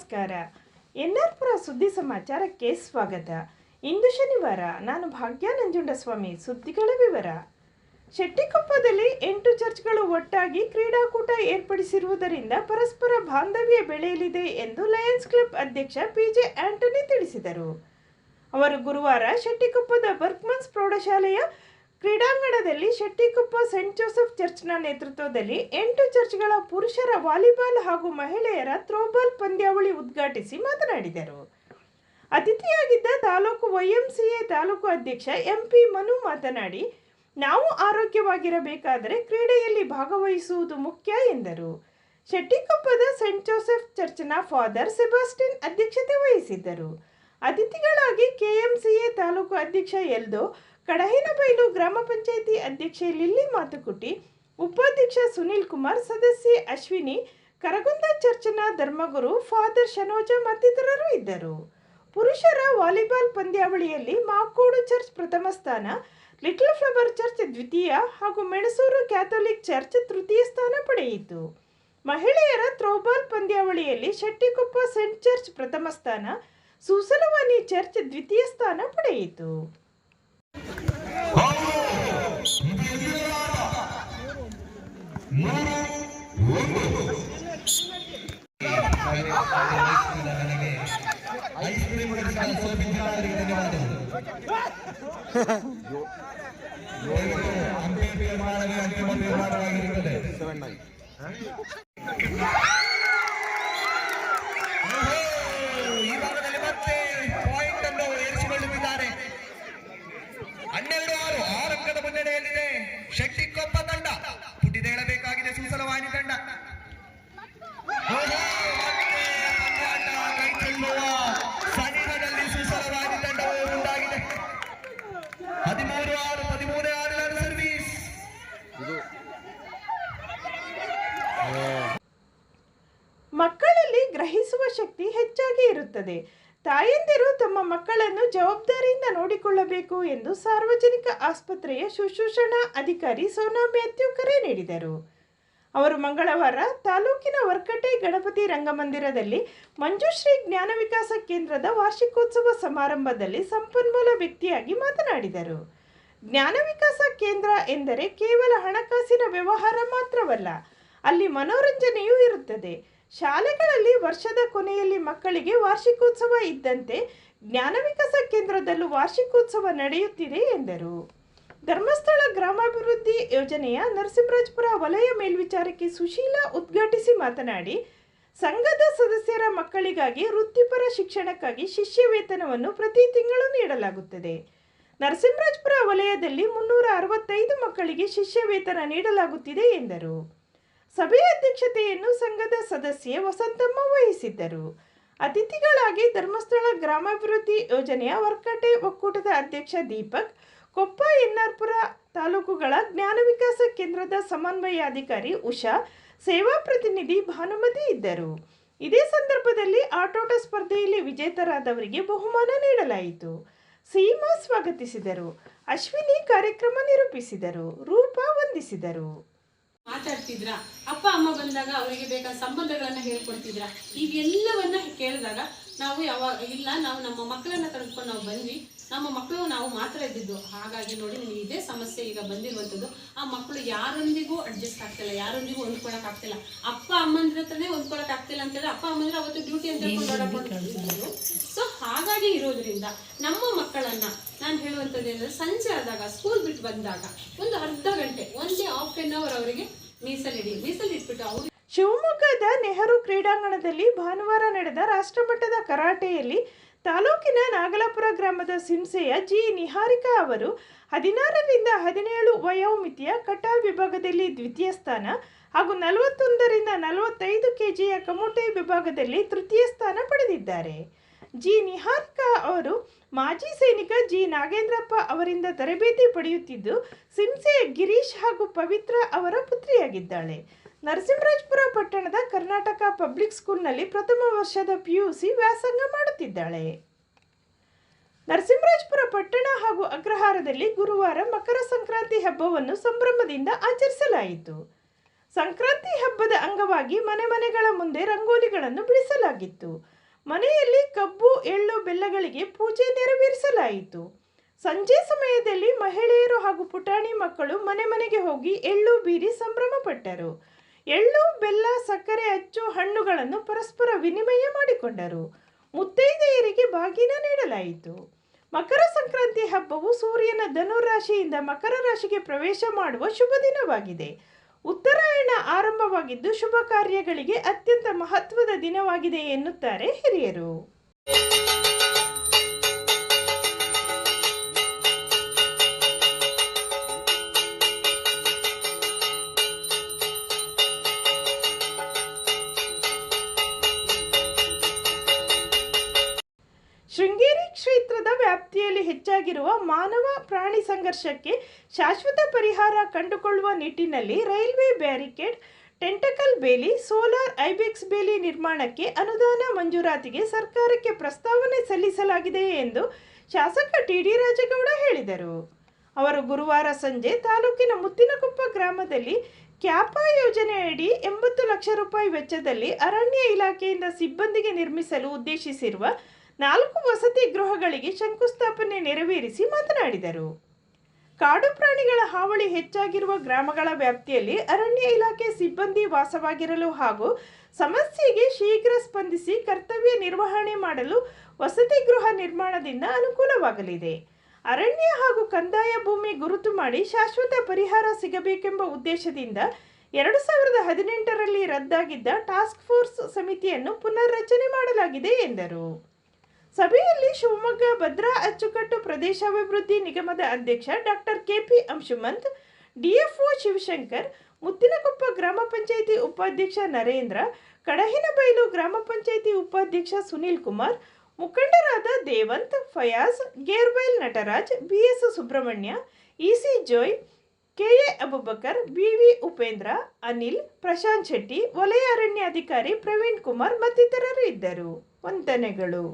ನಮಸ್ಕಾರ. ಎನ್ಆರ್ಪುರ ಸುದ್ದಿ ಸಮಾಚಾರಕ್ಕೆ ಸ್ವಾಗತ. ಇಂದು ಶನಿವಾರ. ನಾನು ಭಾಗ್ಯ ನಂಜುಂಡಸ್ವಾಮಿ. ಸುದ್ದಿಗಳ ವಿವರ. ಶೆಟ್ಟಿಕೊಪ್ಪದಲ್ಲಿ 8 ಚರ್ಚ್ಗಳು ಒಟ್ಟಾಗಿ ಕ್ರೀಡಾಕೂಟ ಏರ್ಪಡಿಸಿರುವುದರಿಂದ ಪರಸ್ಪರ ಬಾಂಧವ್ಯ ಬೆಳೆಯಲಿದೆ ಎಂದು ಲಯನ್ಸ್ ಕ್ಲಬ್ ಅಧ್ಯಕ್ಷ ಪಿಜೆ ಆಂಟನಿ ತಿಳಿಸಿದರು. ಅವರು ಗುರುವಾರ ಶೆಟ್ಟಿಕೊಪ್ಪದ ಬರ್ಕ್ಮನ್ಸ್ ಪ್ರೌಢಶಾಲೆಯ ಕ್ರೀಡಾಂಗಣದಲ್ಲಿ ಶೆಟ್ಟಿಕೊಪ್ಪ ಸೆಂಟ್ ಜೋಸೆಫ್ ಚರ್ಚ್ನ ನೇತೃತ್ವದಲ್ಲಿ 8 ಚರ್ಚ್ಗಳ ಪುರುಷರ ವಾಲಿಬಾಲ್ ಹಾಗೂ ಮಹಿಳೆಯರ ಥ್ರೋಬಾಲ್ ಪಂದ್ಯಾವಳಿ ಉದ್ಘಾಟಿಸಿ ಮಾತನಾಡಿದರು. ಅತಿಥಿಯಾಗಿದ್ದ ತಾಲೂಕು ವೈಎಂಸಿಎ ತಾಲೂಕು ಅಧ್ಯಕ್ಷ ಎಂಪಿ ಮನು ಮಾತನಾಡಿ, ನಾವು ಆರೋಗ್ಯವಾಗಿರಬೇಕಾದರೆ ಕ್ರೀಡೆಯಲ್ಲಿ ಭಾಗವಹಿಸುವುದು ಮುಖ್ಯ ಎಂದರು. ಶೆಟ್ಟಿಕೊಪ್ಪದ ಸೆಂಟ್ ಜೋಸೆಫ್ ಚರ್ಚ್ನ ಫಾದರ್ ಸೆಬಾಸ್ಟಿನ್ ಅಧ್ಯಕ್ಷತೆ ವಹಿಸಿದ್ದರು. ಅತಿಥಿಗಳಾಗಿ ಕೆಎಂಸಿಎ ತಾಲೂಕು ಅಧ್ಯಕ್ಷ ಎಲ್ದೋ, ಕಡಹಿನಬೈಲು ಗ್ರಾಮ ಪಂಚಾಯಿತಿ ಅಧ್ಯಕ್ಷೆ ಲಿಲ್ಲಿ ಮಾತುಕುಟಿ, ಉಪಾಧ್ಯಕ್ಷ ಸುನೀಲ್ ಕುಮಾರ್, ಸದಸ್ಯೆ ಅಶ್ವಿನಿ, ಕರಗುಂದ ಚರ್ಚ್ನ ಧರ್ಮಗುರು ಫಾದರ್ ಶನೋಜ ಮತ್ತಿತರರು ಇದ್ದರು. ಪುರುಷರ ವಾಲಿಬಾಲ್ ಪಂದ್ಯಾವಳಿಯಲ್ಲಿ ಮಾಕೋಡು ಚರ್ಚ್ ಪ್ರಥಮ ಸ್ಥಾನ, ಲಿಟಲ್ ಫ್ಲವರ್ ಚರ್ಚ್ ದ್ವಿತೀಯ ಹಾಗೂ ಮೆಣಸೂರು ಕ್ಯಾಥೋಲಿಕ್ ಚರ್ಚ್ ತೃತೀಯ ಸ್ಥಾನ ಪಡೆಯಿತು. ಮಹಿಳೆಯರ ಥ್ರೋಬಾಲ್ ಪಂದ್ಯಾವಳಿಯಲ್ಲಿ ಶೆಟ್ಟಿಕೊಪ್ಪ ಸೆಂಟ್ ಚರ್ಚ್ ಪ್ರಥಮ ಸ್ಥಾನ, ಸೂಸಲವಾನಿ ಚರ್ಚ್ ದ್ವಿತೀಯ ಸ್ಥಾನ ಪಡೆಯಿತು. ಶೆಟ್ಟಿಕೊಪ್ಪ ತಂಡ ಪುಟಿದೇಳಬೇಕಾಗಿದೆ. ಸೂಸಲವಾಣಿ ತಂಡ ಕೈ ಚೆಲ್ಲುವ ಸನಿಹದಲ್ಲಿ ಸೂಸಲವಾಣಿ ತಂಡವು ಮುಂದಾಗಿದೆ. 13-6 ಸರ್ವೀಸ್. ಮಕ್ಕಳಲ್ಲಿ ಗ್ರಹಿಸುವ ಶಕ್ತಿ ಹೆಚ್ಚಾಗಿ ಇರುತ್ತದೆ. ತಾಯಂದಿರು ತಮ್ಮ ಮಕ್ಕಳನ್ನು ಜವಾಬ್ದಾರಿಯಿಂದ ನೋಡಿಕೊಳ್ಳಬೇಕು ಎಂದು ಸಾರ್ವಜನಿಕ ಆಸ್ಪತ್ರೆಯ ಶುಶ್ರೂಷಣಾ ಅಧಿಕಾರಿ ಸೋನಾ ಮ್ಯಾಥ್ಯೂ ಕರೆ ನೀಡಿದರು. ಅವರು ಮಂಗಳವಾರ ತಾಲೂಕಿನ ವರ್ಕಟೆ ಗಣಪತಿ ರಂಗಮಂದಿರದಲ್ಲಿ ಮಂಜುಶ್ರೀ ಜ್ಞಾನ ವಿಕಾಸ ಕೇಂದ್ರದ ವಾರ್ಷಿಕೋತ್ಸವ ಸಮಾರಂಭದಲ್ಲಿ ಸಂಪನ್ಮೂಲ ವ್ಯಕ್ತಿಯಾಗಿ ಮಾತನಾಡಿದರು. ಜ್ಞಾನ ವಿಕಾಸ ಕೇಂದ್ರ ಎಂದರೆ ಕೇವಲ ಹಣಕಾಸಿನ ವ್ಯವಹಾರ ಮಾತ್ರವಲ್ಲ, ಅಲ್ಲಿ ಮನೋರಂಜನೆಯೂ ಇರುತ್ತದೆ. ಶಾಲೆಗಳಲ್ಲಿ ವರ್ಷದ ಕೊನೆಯಲ್ಲಿ ಮಕ್ಕಳಿಗೆ ವಾರ್ಷಿಕೋತ್ಸವ ಇದ್ದಂತೆ ಜ್ಞಾನ ವಿಕಾಸ ಕೇಂದ್ರದಲ್ಲೂ ವಾರ್ಷಿಕೋತ್ಸವ ನಡೆಯುತ್ತಿದೆ ಎಂದರು. ಧರ್ಮಸ್ಥಳ ಗ್ರಾಮಾಭಿವೃದ್ಧಿ ಯೋಜನೆಯ ನರಸಿಂಹರಾಜಪುರ ವಲಯ ಮೇಲ್ವಿಚಾರಕಿ ಸುಶೀಲಾ ಉದ್ಘಾಟಿಸಿ ಮಾತನಾಡಿ, ಸಂಘದ ಸದಸ್ಯರ ಮಕ್ಕಳಿಗಾಗಿ ವೃತ್ತಿಪರ ಶಿಕ್ಷಣಕ್ಕಾಗಿ ಶಿಷ್ಯ ವೇತನವನ್ನು ಪ್ರತಿ ತಿಂಗಳು ನೀಡಲಾಗುತ್ತದೆ. ನರಸಿಂಹರಾಜಪುರ ವಲಯದಲ್ಲಿ 365 ಮಕ್ಕಳಿಗೆ ಶಿಷ್ಯ ವೇತನ ನೀಡಲಾಗುತ್ತಿದೆ ಎಂದರು. ಸಭೆಯ ಅಧ್ಯಕ್ಷತೆಯನ್ನು ಸಂಘದ ಸದಸ್ಯೆ ವಸಂತಮ್ಮ ವಹಿಸಿದ್ದರು. ಅತಿಥಿಗಳಾಗಿ ಧರ್ಮಸ್ಥಳ ಗ್ರಾಮಾಭಿವೃದ್ಧಿ ಯೋಜನೆಯ ವರ್ಕಟೆ ಒಕ್ಕೂಟದ ಅಧ್ಯಕ್ಷ ದೀಪಕ್, ಕೊಪ್ಪ ಎನ್ಆರ್ಪುರ ತಾಲೂಕುಗಳ ಜ್ಞಾನ ವಿಕಾಸ ಕೇಂದ್ರದ ಸಮನ್ವಯಾಧಿಕಾರಿ ಉಷಾ, ಸೇವಾ ಪ್ರತಿನಿಧಿ ಭಾನುಮತಿ ಇದ್ದರು. ಇದೇ ಸಂದರ್ಭದಲ್ಲಿ ಆಟೋಟ ಸ್ಪರ್ಧೆಯಲ್ಲಿ ವಿಜೇತರಾದವರಿಗೆ ಬಹುಮಾನ ನೀಡಲಾಯಿತು. ಸೀಮಾ ಸ್ವಾಗತಿಸಿದರು. ಅಶ್ವಿನಿ ಕಾರ್ಯಕ್ರಮ ನಿರೂಪಿಸಿದರು. ರೂಪಾ ವಂದಿಸಿದರು. ಮಾತಾಡ್ತಿದ್ರ, ಅಪ್ಪ ಅಮ್ಮ ಬಂದಾಗ ಅವರಿಗೆ ಬೇಕಾದ ಸಂಬಂಧಗಳನ್ನ ಹೇಳ್ಕೊಡ್ತಿದ್ರ, ಇವೆಲ್ಲವನ್ನ ಕೇಳಿದಾಗ ನಾವು ನಾವು ನಮ್ಮ ಮಕ್ಕಳನ್ನ ಕರೆದುಕೊಂಡು ನಾವು ಬಂದ್ವಿ. ನಮ್ಮ ಮಕ್ಕಳು ನಾವು ಮಾತ್ರ ಇದ್ದಿದ್ದು. ಹಾಗಾಗಿ ನೋಡಿ ನಿಮಗೆ ಇದೇ ಸಮಸ್ಯೆ ಈಗ ಬಂದಿರುವಂಥದ್ದು. ಆ ಮಕ್ಕಳು ಯಾರೊಂದಿಗೂ ಅಡ್ಜಸ್ಟ್ ಆಗ್ತಿಲ್ಲ, ಯಾರೊಂದಿಗೂ ಹೊಂದ್ಕೊಳಕ್ ಆಗ್ತಿಲ್ಲ. ಅಪ್ಪ ಅಮ್ಮಂದ್ರ ಹತ್ರನೇ ಹೊಂದ್ಕೊಳಕ್ ಆಗ್ತಿಲ್ಲ ಅಂತೇಳಿ ಅಪ್ಪ ಅಮ್ಮಂದ್ರೆ ಅವತ್ತು ಡ್ಯೂಟಿ ಅಂತ ಹೇಳ್ಕೊಂಡು. ಸೊ ಹಾಗಾಗಿ ಇರೋದ್ರಿಂದ ನಮ್ಮ ಮಕ್ಕಳನ್ನ ನಾನು ಹೇಳುವಂಥದ್ದು ಏನಂದ್ರೆ, ಸಂಜೆ ಆದಾಗ ಸ್ಕೂಲ್ ಬಿಟ್ಟು ಬಂದಾಗ ಒಂದು ಅರ್ಧ ಗಂಟೆ, ಒಂದೇ ಹಾಫ್ ಎನ್ ಅವರ್ ಅವರಿಗೆ ಮೀಸಲಿಟ್ಬಿಟ್ಟು ಅವರು. ಶಿವಮೊಗ್ಗದ ನೆಹರು ಕ್ರೀಡಾಂಗಣದಲ್ಲಿ ಭಾನುವಾರ ನಡೆದ ರಾಷ್ಟ್ರಮಟ್ಟದ ಕರಾಟೆಯಲ್ಲಿ ತಾಲೂಕಿನ ನಾಗಲಾಪುರ ಗ್ರಾಮದ ಸಿಂಸೆಯ ಜಿ ನಿಹಾರಿಕಾ ಅವರು 16ರಿಂದ 17 ವಯೋಮಿತಿಯ ಕಟಾ ವಿಭಾಗದಲ್ಲಿ ದ್ವಿತೀಯ ಸ್ಥಾನ ಹಾಗೂ 41ರಿಂದ 45 ಕೆಜಿಯ ಕಮೋಟೆ ವಿಭಾಗದಲ್ಲಿ ತೃತೀಯ ಸ್ಥಾನ ಪಡೆದಿದ್ದಾರೆ. ಜಿ ನಿಹಾರಿಕಾ ಅವರು ಮಾಜಿ ಸೈನಿಕ ಜಿ ನಾಗೇಂದ್ರಪ್ಪ ಅವರಿಂದ ತರಬೇತಿ ಪಡೆಯುತ್ತಿದ್ದು, ಸಿಂಸೆಯ ಗಿರೀಶ್ ಹಾಗೂ ಪವಿತ್ರ ಅವರ ಪುತ್ರಿಯಾಗಿದ್ದಾಳೆ. ನರಸಿಂಹರಾಜಪುರ ಪಟ್ಟಣದ ಕರ್ನಾಟಕ ಪಬ್ಲಿಕ್ ಸ್ಕೂಲ್ನಲ್ಲಿ ಪ್ರಥಮ ವರ್ಷದ ಪಿಯುಸಿ ವ್ಯಾಸಂಗ ಮಾಡುತ್ತಿದ್ದಾಳೆ. ನರಸಿಂಹರಾಜಪುರ ಪಟ್ಟಣ ಹಾಗೂ ಅಗ್ರಹಾರದಲ್ಲಿ ಗುರುವಾರ ಮಕರ ಸಂಕ್ರಾಂತಿ ಹಬ್ಬವನ್ನು ಸಂಭ್ರಮದಿಂದ ಆಚರಿಸಲಾಯಿತು. ಸಂಕ್ರಾಂತಿ ಹಬ್ಬದ ಅಂಗವಾಗಿ ಮನೆ ಮನೆಗಳ ಮುಂದೆ ರಂಗೋಲಿಗಳನ್ನು ಬಿಡಿಸಲಾಗಿತ್ತು. ಮನೆಯಲ್ಲಿ ಕಬ್ಬು ಎಳ್ಳು ಬೆಲ್ಲಗಳಿಗೆ ಪೂಜೆ ನೆರವೇರಿಸಲಾಯಿತು. ಸಂಜೆ ಸಮಯದಲ್ಲಿ ಮಹಿಳೆಯರು ಹಾಗೂ ಪುಟಾಣಿ ಮಕ್ಕಳು ಮನೆ ಮನೆಗೆ ಹೋಗಿ ಎಳ್ಳು ಬೀರಿ ಸಂಭ್ರಮ ಪಟ್ಟರು. ಎಳ್ಳು ಬೆಲ್ಲ ಸಕ್ಕರೆ ಅಚ್ಚು ಹಣ್ಣುಗಳನ್ನು ಪರಸ್ಪರ ವಿನಿಮಯ ಮಾಡಿಕೊಂಡರು. ಮುತ್ತೈದೆಯರಿಗೆ ಬಾಗಿನ ನೀಡಲಾಯಿತು. ಮಕರ ಸಂಕ್ರಾಂತಿ ಹಬ್ಬವು ಸೂರ್ಯನ ಧನುರಾಶಿಯಿಂದ ಮಕರ ರಾಶಿಗೆ ಪ್ರವೇಶ ಮಾಡುವ ಶುಭ ದಿನವಾಗಿದೆ. ಉತ್ತರಾಯಣ ಆರಂಭವಾಗಿದ್ದು ಶುಭ ಕಾರ್ಯಗಳಿಗೆ ಅತ್ಯಂತ ಮಹತ್ವದ ದಿನವಾಗಿದೆ ಎನ್ನುತ್ತಾರೆ ಹಿರಿಯರು. ಶೃಂಗೇರಿ ಕ್ಷೇತ್ರದ ವ್ಯಾಪ್ತಿಯಲ್ಲಿ ಹೆಚ್ಚಾಗಿರುವ ಮಾನವ ಪ್ರಾಣಿ ಸಂಘರ್ಷಕ್ಕೆ ಶಾಶ್ವತ ಪರಿಹಾರ ಕಂಡುಕೊಳ್ಳುವ ನಿಟ್ಟಿನಲ್ಲಿ ರೈಲ್ವೆ ಬ್ಯಾರಿಕೇಡ್, ಟೆಂಟಕಲ್ ಬೇಲಿ, ಸೋಲಾರ್ ಐಬೆಕ್ಸ್ ಬೇಲಿ ನಿರ್ಮಾಣಕ್ಕೆ ಅನುದಾನ ಮಂಜೂರಾತಿಗೆ ಸರ್ಕಾರಕ್ಕೆ ಪ್ರಸ್ತಾವನೆ ಸಲ್ಲಿಸಲಾಗಿದೆ ಎಂದು ಶಾಸಕ ಟಿ.ಡಿ. ರಾಜೇಗೌಡ ಹೇಳಿದರು. ಅವರು ಗುರುವಾರ ಸಂಜೆ ತಾಲೂಕಿನ ಮುತ್ತಿನಕೊಪ್ಪ ಗ್ರಾಮದಲ್ಲಿ ಕ್ಯಾಪಾ ಯೋಜನೆಯಡಿ 80 ಲಕ್ಷ ರೂಪಾಯಿ ವೆಚ್ಚದಲ್ಲಿ ಅರಣ್ಯ ಇಲಾಖೆಯಿಂದ ಸಿಬ್ಬಂದಿಗೆ ನಿರ್ಮಿಸಲು ಉದ್ದೇಶಿಸಿರುವ 4 ವಸತಿ ಗೃಹಗಳಿಗೆ ಶಂಕುಸ್ಥಾಪನೆ ನೆರವೇರಿಸಿ ಮಾತನಾಡಿದರು. ಕಾಡು ಪ್ರಾಣಿಗಳ ಹಾವಳಿ ಹೆಚ್ಚಾಗಿರುವ ಗ್ರಾಮಗಳ ವ್ಯಾಪ್ತಿಯಲ್ಲಿ ಅರಣ್ಯ ಇಲಾಖೆ ಸಿಬ್ಬಂದಿ ವಾಸವಾಗಿರಲು ಹಾಗೂ ಸಮಸ್ಯೆಗೆ ಶೀಘ್ರ ಸ್ಪಂದಿಸಿ ಕರ್ತವ್ಯ ನಿರ್ವಹಣೆ ಮಾಡಲು ವಸತಿ ಗೃಹ ನಿರ್ಮಾಣದಿಂದ ಅನುಕೂಲವಾಗಲಿದೆ. ಅರಣ್ಯ ಹಾಗೂ ಕಂದಾಯ ಭೂಮಿ ಗುರುತು ಮಾಡಿ ಶಾಶ್ವತ ಪರಿಹಾರ ಸಿಗಬೇಕೆಂಬ ಉದ್ದೇಶದಿಂದ 2018ರಲ್ಲಿ ರದ್ದಾಗಿದ್ದ ಟಾಸ್ಕ್ ಫೋರ್ಸ್ ಸಮಿತಿಯನ್ನು ಪುನರ್ರಚನೆ ಮಾಡಲಾಗಿದೆ ಎಂದರು. ಸಭೆಯಲ್ಲಿ ಶಿವಮೊಗ್ಗ ಭದ್ರಾ ಅಚ್ಚುಕಟ್ಟು ಪ್ರದೇಶಾಭಿವೃದ್ಧಿ ನಿಗಮದ ಅಧ್ಯಕ್ಷ doctor K P. Anshumanth, DFO Shivashankar, Muttinakoppa ಗ್ರಾಮ ಪಂಚಾಯಿತಿ ಉಪಾಧ್ಯಕ್ಷ ನರೇಂದ್ರ, ಕಡಹಿನಬೈಲು ಗ್ರಾಮ ಪಂಚಾಯಿತಿ ಉಪಾಧ್ಯಕ್ಷ ಸುನೀಲ್ ಕುಮಾರ್, ಮುಖಂಡರಾದ Devanth, Fayaz, Gerbail Nataraj, BS Subrahmanya, EC Joy, KA Abubakar, BV Upendra, Anil, Prashanth Shetty, ವಲಯ ಅರಣ್ಯಾಧಿಕಾರಿ ಪ್ರವೀಣ್ ಕುಮಾರ್ ಮತ್ತಿತರರು ಇದ್ದರು. ವಂದನೆಗಳು.